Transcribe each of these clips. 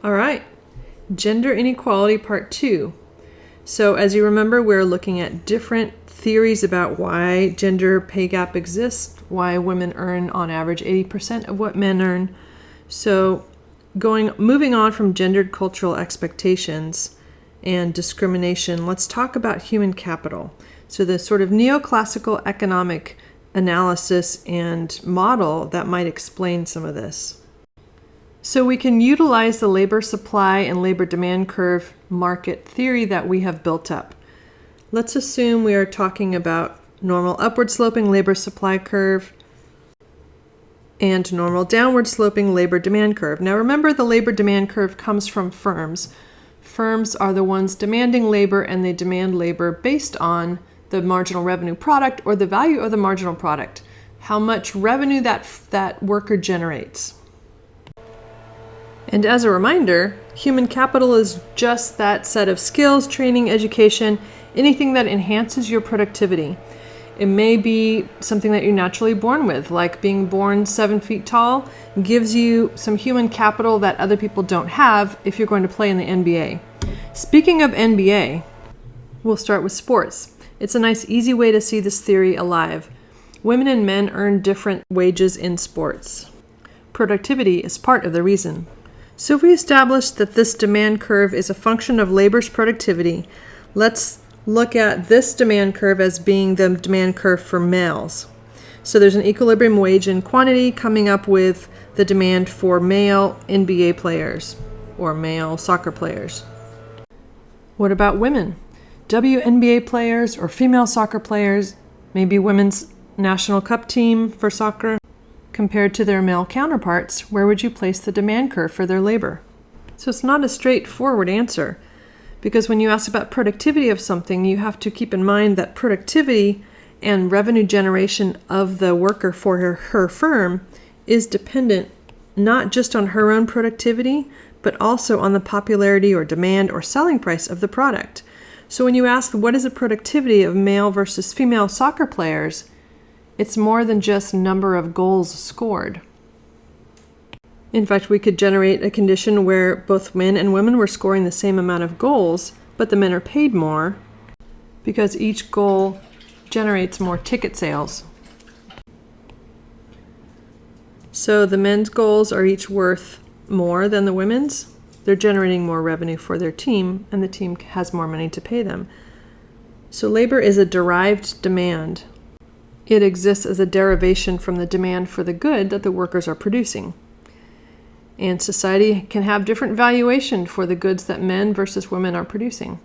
All right, gender inequality part 2. So as you remember, we're looking at different theories about why gender pay gap exists, why women earn on average 80% of what men earn. So moving on from gendered cultural expectations and discrimination, let's talk about human capital. So the sort of neoclassical economic analysis and model that might explain some of this. So we can utilize the labor supply and labor demand curve market theory that we have built up. Let's assume we are talking about normal upward sloping labor supply curve and normal downward sloping labor demand curve. Now remember, the labor demand curve comes from firms. Firms are the ones demanding labor, and they demand labor based on the marginal revenue product or the value of the marginal product, how much revenue that worker generates. And as a reminder, human capital is just that set of skills, training, education, anything that enhances your productivity. It may be something that you're naturally born with, like being born 7 feet tall gives you some human capital that other people don't have if you're going to play in the NBA. Speaking of NBA, we'll start with sports. It's a nice, easy way to see this theory alive. Women and men earn different wages in sports. Productivity is part of the reason. So if we establish that this demand curve is a function of labor's productivity, let's look at this demand curve as being the demand curve for males. So there's an equilibrium wage and quantity coming up with the demand for male NBA players or male soccer players. What about women? WNBA players or female soccer players, maybe women's national cup team for soccer, compared to their male counterparts, where would you place the demand curve for their labor? So it's not a straightforward answer, because when you ask about productivity of something, you have to keep in mind that productivity and revenue generation of the worker for her firm is dependent not just on her own productivity, but also on the popularity or demand or selling price of the product. So when you ask what is the productivity of male versus female soccer players, it's more than just number of goals scored. In fact, we could generate a condition where both men and women were scoring the same amount of goals, but the men are paid more because each goal generates more ticket sales. So the men's goals are each worth more than the women's. They're generating more revenue for their team, and the team has more money to pay them. So labor is a derived demand. It exists as a derivation from the demand for the good that the workers are producing. And society can have different valuation for the goods that men versus women are producing.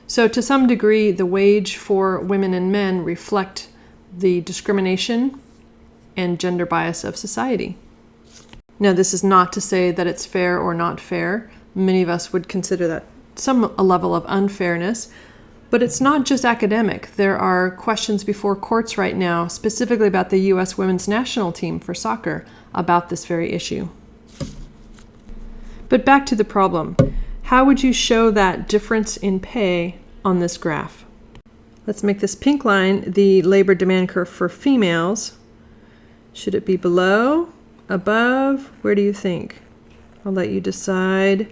So to some degree, the wage for women and men reflect the discrimination and gender bias of society. Now, this is not to say that it's fair or not fair. Many of us would consider that a level of unfairness. But it's not just academic. There are questions before courts right now, specifically about the U.S. women's national team for soccer, about this very issue. But back to the problem. How would you show that difference in pay on this graph? Let's make this pink line the labor demand curve for females. Should it be below, above? Where do you think? I'll let you decide.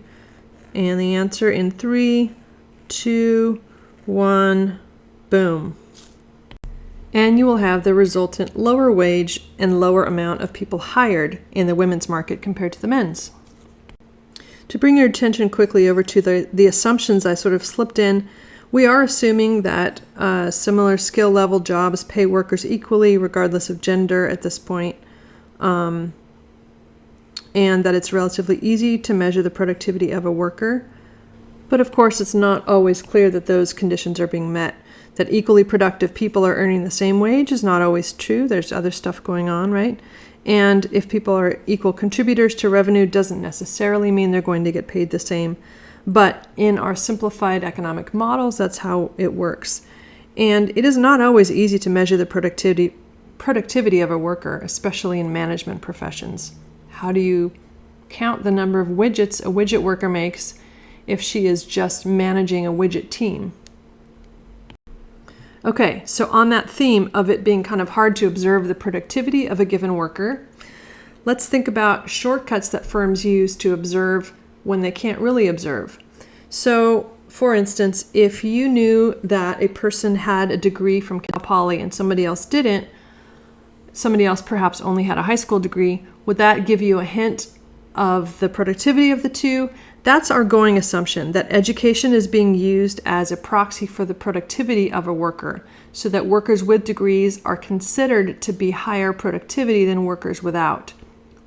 And the answer in 3, 2, 1, boom. And you will have the resultant lower wage and lower amount of people hired in the women's market compared to the men's. To bring your attention quickly over to the assumptions I sort of slipped in, we are assuming that similar skill level jobs pay workers equally regardless of gender at this point, and that it's relatively easy to measure the productivity of a worker. But of course, it's not always clear that those conditions are being met. That equally productive people are earning the same wage is not always true. There's other stuff going on, right? And if people are equal contributors to revenue, doesn't necessarily mean they're going to get paid the same. But in our simplified economic models, that's how it works. And it is not always easy to measure the productivity of a worker, especially in management professions. How do you count the number of widgets a widget worker makes if she is just managing a widget team? Okay, so on that theme of it being kind of hard to observe the productivity of a given worker, let's think about shortcuts that firms use to observe when they can't really observe. So, for instance, if you knew that a person had a degree from Cal Poly and somebody else didn't, somebody else perhaps only had a high school degree, would that give you a hint of the productivity of the two? That's our going assumption, that education is being used as a proxy for the productivity of a worker, so that workers with degrees are considered to be higher productivity than workers without.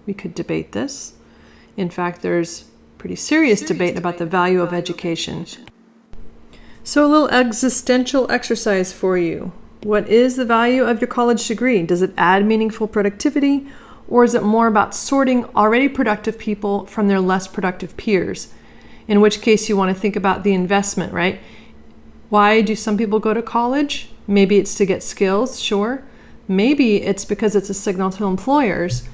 We could debate this. In fact, there's pretty serious debate about the value of education. So a little existential exercise for you. What is the value of your college degree? Does it add meaningful productivity, or is it more about sorting already productive people from their less productive peers? In which case you want to think about the investment, right? Why do some people go to college? Maybe it's to get skills, sure. Maybe it's because it's a signal to employers.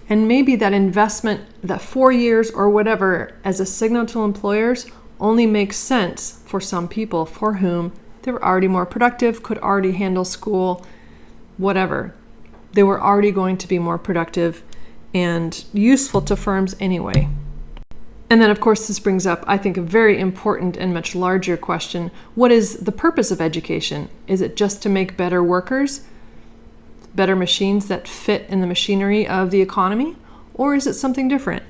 And maybe that investment, that 4 years or whatever, as a signal to employers only makes sense for some people for whom they were already more productive, could already handle school, whatever. They were already going to be more productive and useful to firms anyway. And then, of course, this brings up, I think, a very important and much larger question. What is the purpose of education? Is it just to make better workers, better machines that fit in the machinery of the economy? Or is it something different?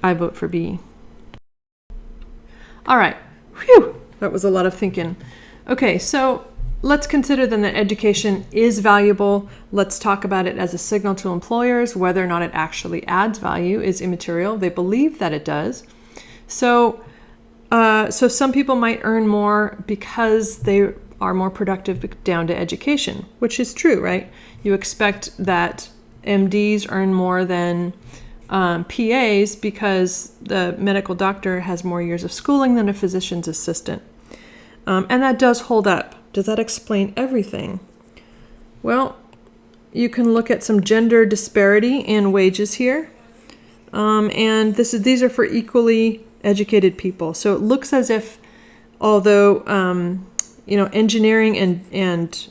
I vote for B. All right. Whew. That was a lot of thinking. Okay, so let's consider then that education is valuable. Let's talk about it as a signal to employers. Whether or not it actually adds value is immaterial. They believe that it does. So some people might earn more because they are more productive down to education, which is true, right? You expect that MDs earn more than PAs because the medical doctor has more years of schooling than a physician's assistant. And that does hold up. Does that explain everything? Well, you can look at some gender disparity in wages here. And these are for equally educated people. So it looks as if, although engineering and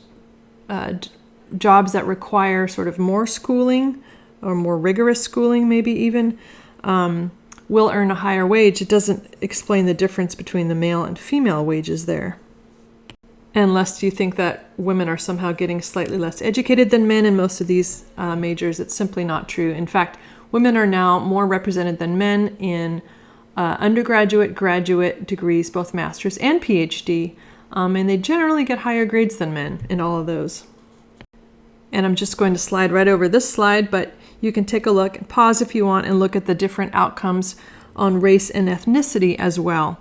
jobs that require sort of more schooling or more rigorous schooling, maybe even, will earn a higher wage, it doesn't explain the difference between the male and female wages there. And lest you think that women are somehow getting slightly less educated than men in most of these majors, it's simply not true. In fact, women are now more represented than men in undergraduate, graduate degrees, both master's and PhD, and they generally get higher grades than men in all of those. And I'm just going to slide right over this slide, but you can take a look and pause if you want and look at the different outcomes on race and ethnicity as well.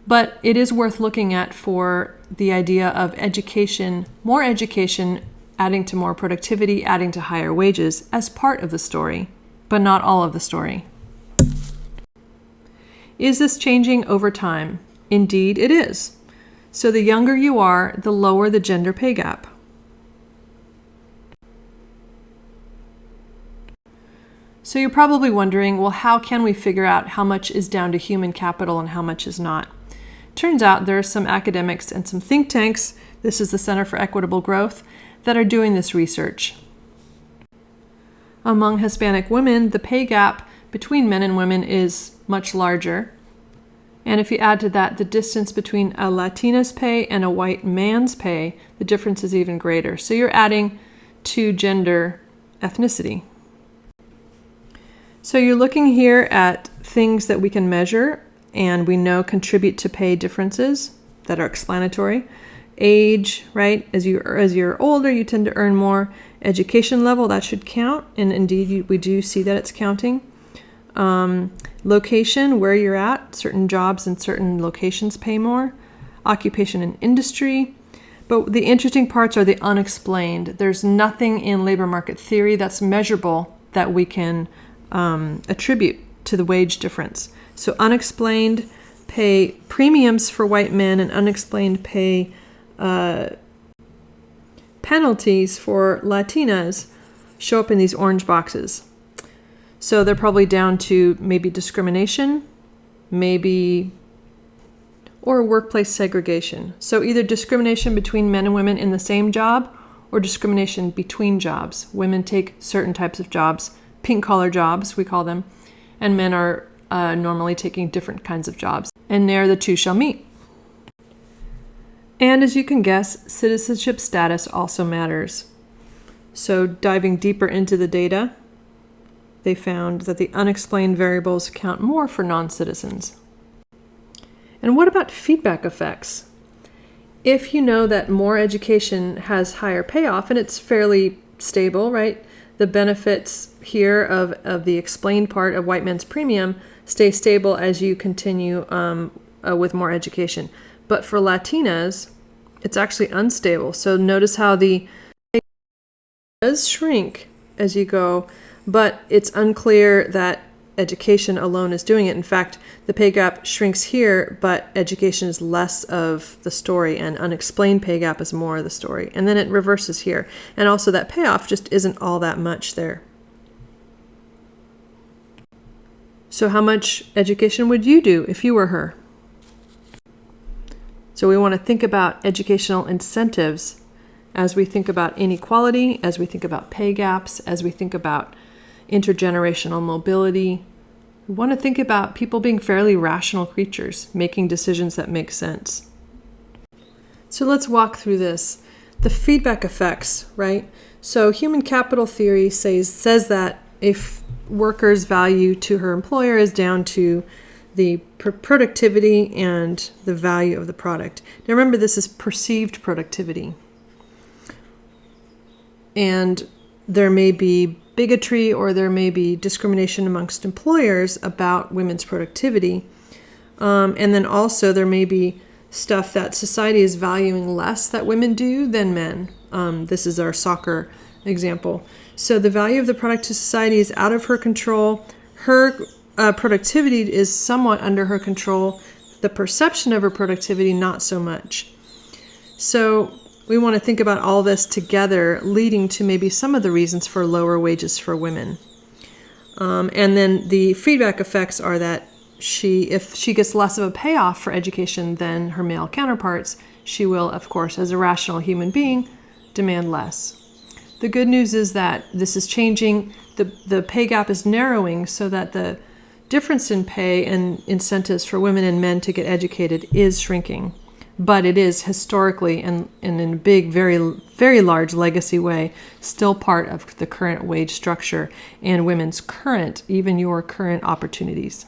But it is worth looking at for the idea of education, more education, adding to more productivity, adding to higher wages as part of the story, but not all of the story. Is this changing over time? Indeed, it is. So the younger you are, the lower the gender pay gap. So you're probably wondering, well, how can we figure out how much is down to human capital and how much is not? Turns out there are some academics and some think tanks, this is the Center for Equitable Growth, that are doing this research. Among Hispanic women, the pay gap between men and women is much larger. And if you add to that the distance between a Latina's pay and a white man's pay, the difference is even greater. So you're adding to gender ethnicity. So you're looking here at things that we can measure and we know contribute to pay differences that are explanatory. Age, right? As you're older, you tend to earn more. Education level, that should count. And indeed, we do see that it's counting. Location, where you're at. Certain jobs in certain locations pay more. Occupation and industry. But the interesting parts are the unexplained. There's nothing in labor market theory that's measurable that we can attribute to the wage difference. So unexplained pay premiums for white men and unexplained pay penalties for Latinas show up in these orange boxes. So they're probably down to maybe discrimination, or workplace segregation. So either discrimination between men and women in the same job or discrimination between jobs. Women take certain types of jobs, pink-collar jobs, we call them, and men are normally taking different kinds of jobs. And there the two shall meet. And as you can guess, citizenship status also matters. So diving deeper into the data, they found that the unexplained variables count more for non-citizens. And what about feedback effects? If you know that more education has higher payoff, and it's fairly stable, right? The benefits here of the explained part of white men's premium stay stable as you continue with more education. But for Latinas, it's actually unstable. So notice how the pay does shrink as you go, but it's unclear that education alone is doing it. In fact, the pay gap shrinks here, but education is less of the story, and unexplained pay gap is more of the story. And then it reverses here. And also that payoff just isn't all that much there. So how much education would you do if you were her? So we want to think about educational incentives as we think about inequality, as we think about pay gaps, as we think about intergenerational mobility. We want to think about people being fairly rational creatures, making decisions that make sense. So let's walk through this. The feedback effects, right? So human capital theory says that if workers' value to her employer is down to the productivity and the value of the product. Now remember, this is perceived productivity. And there may be bigotry or there may be discrimination amongst employers about women's productivity. And then also there may be stuff that society is valuing less that women do than men. This is our soccer example. So the value of the product to society is out of her control. Her productivity is somewhat under her control. The perception of her productivity, not so much. So we want to think about all this together, leading to maybe some of the reasons for lower wages for women. And then the feedback effects are that if she gets less of a payoff for education than her male counterparts, she will, of course, as a rational human being, demand less. The good news is that this is changing. The pay gap is narrowing so that the difference in pay and incentives for women and men to get educated is shrinking. But it is historically and in a big, very, very large legacy way, still part of the current wage structure and women's current, even your current opportunities.